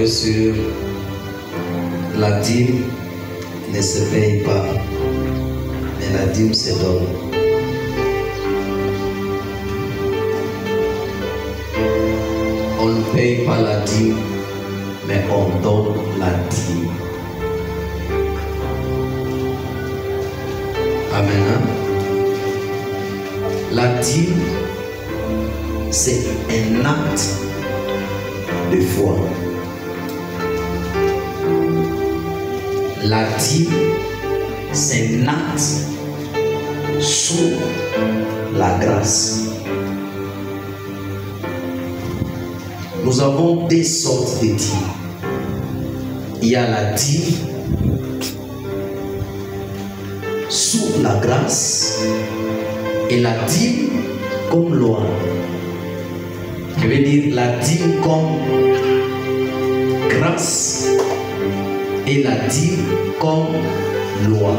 sûr, la dîme ne se paye pas, mais la dîme se donne. On ne paye pas la dîme, mais on donne la dîme. Amen. Hein? La dîme, c'est un acte de foi. La dîme, c'est un acte sous la grâce. Nous avons deux sortes de dîmes. Il y a la dîme sous la grâce et la dîme comme loi. Je veux dire la dîme comme grâce et la dîme comme loi.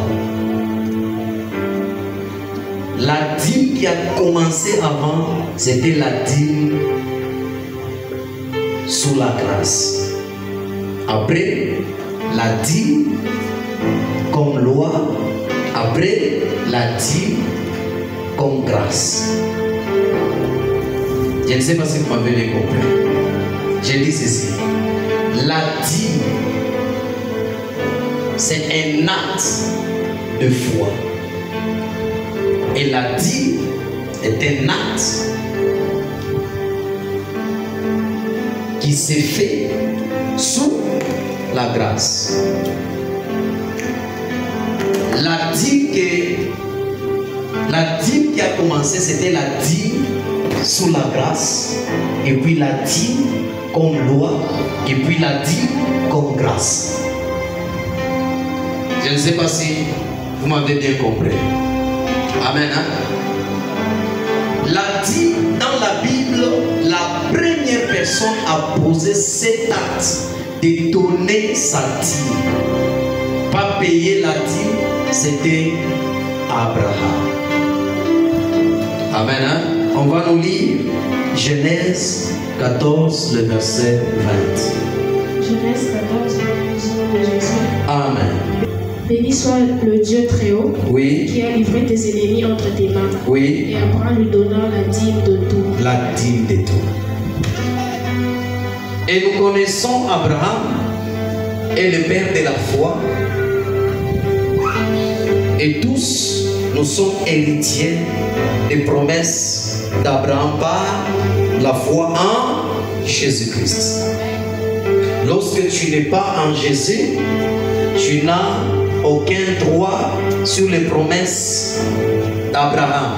La dîme qui a commencé avant, c'était la dîme sous la grâce. Après, la dîme comme loi. Après, la dîme comme grâce. Je ne sais pas si vous m'avez bien compris. J'ai dit ceci. La dîme, c'est un acte de foi. Et la dîme est un acte qui s'est fait sous la grâce. La dîme qui a commencé, c'était la dîme sous la grâce, et puis la dîme comme loi, et puis la dîme comme grâce. Je ne sais pas si vous m'avez bien compris. Amen. Hein? La dîme, dans la Bible, la première personne a posé cet acte de donner sa dîme. Pas payer la dîme, c'était Abraham. Amen. Hein? On va nous lire Genèse 14, le verset 20. Genèse 14, le verset. Amen. Béni soit le Dieu très haut, oui, qui a livré tes ennemis entre tes mains. Oui. Et Abraham lui donnant la dîme de tout. La dîme de tout. Et nous connaissons Abraham et le père de la foi. Et tous, nous sommes héritiers des promesses d'Abraham par la foi en Jésus-Christ. Lorsque tu n'es pas en Jésus, tu n'as aucun droit sur les promesses d'Abraham.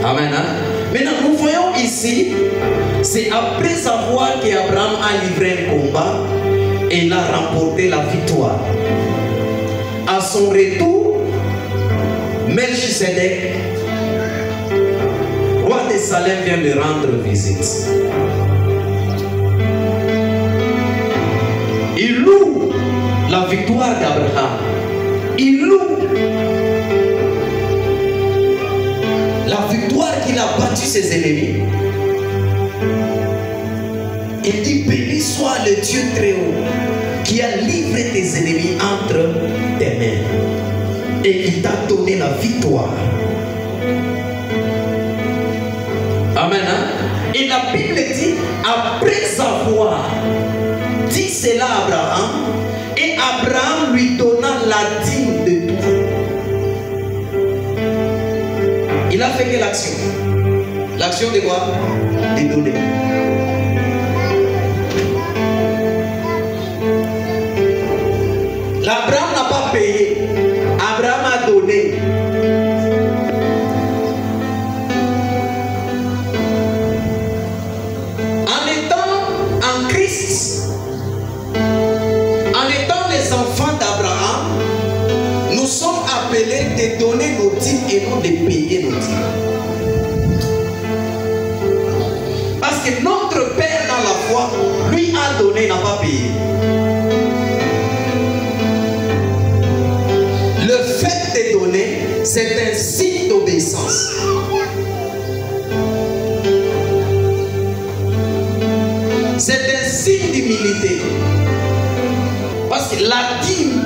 Amen. Hein? Maintenant, nous voyons ici, c'est après avoir qu'Abraham a livré un combat et il a remporté la victoire. À son retour, Melchisedec, roi de Salem, vient lui rendre visite. Il loue la victoire d'Abraham. Il loue la victoire qu'il a battu ses ennemis. Il dit: béni soit le Dieu très haut qui a livré tes ennemis entre tes mains et il t'a donné la victoire. Amen. Hein? Et la Bible dit, après avoir dit cela à Abraham, et Abraham lui donna la dîme de tout. Il a fait quelle action? L'action de quoi? De donner. L'Abraham n'a pas payé. Abraham a donné. En étant en Christ, en étant les enfants d'Abraham, nous sommes appelés de donner nos dîmes et non de payer nos dîmes. Parce que notre Père dans la foi, lui a donné, il n'a pas payé. Le fait de donner, c'est un signe d'obéissance. C'est un Parce que la dîme,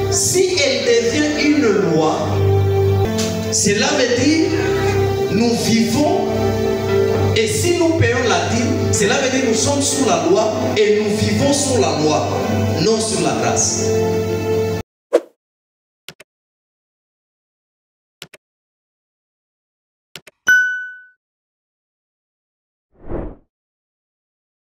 si elle devient une loi, cela veut dire nous vivons, et si nous payons la dîme, cela veut dire nous sommes sous la loi et nous vivons sous la loi, non sur la grâce.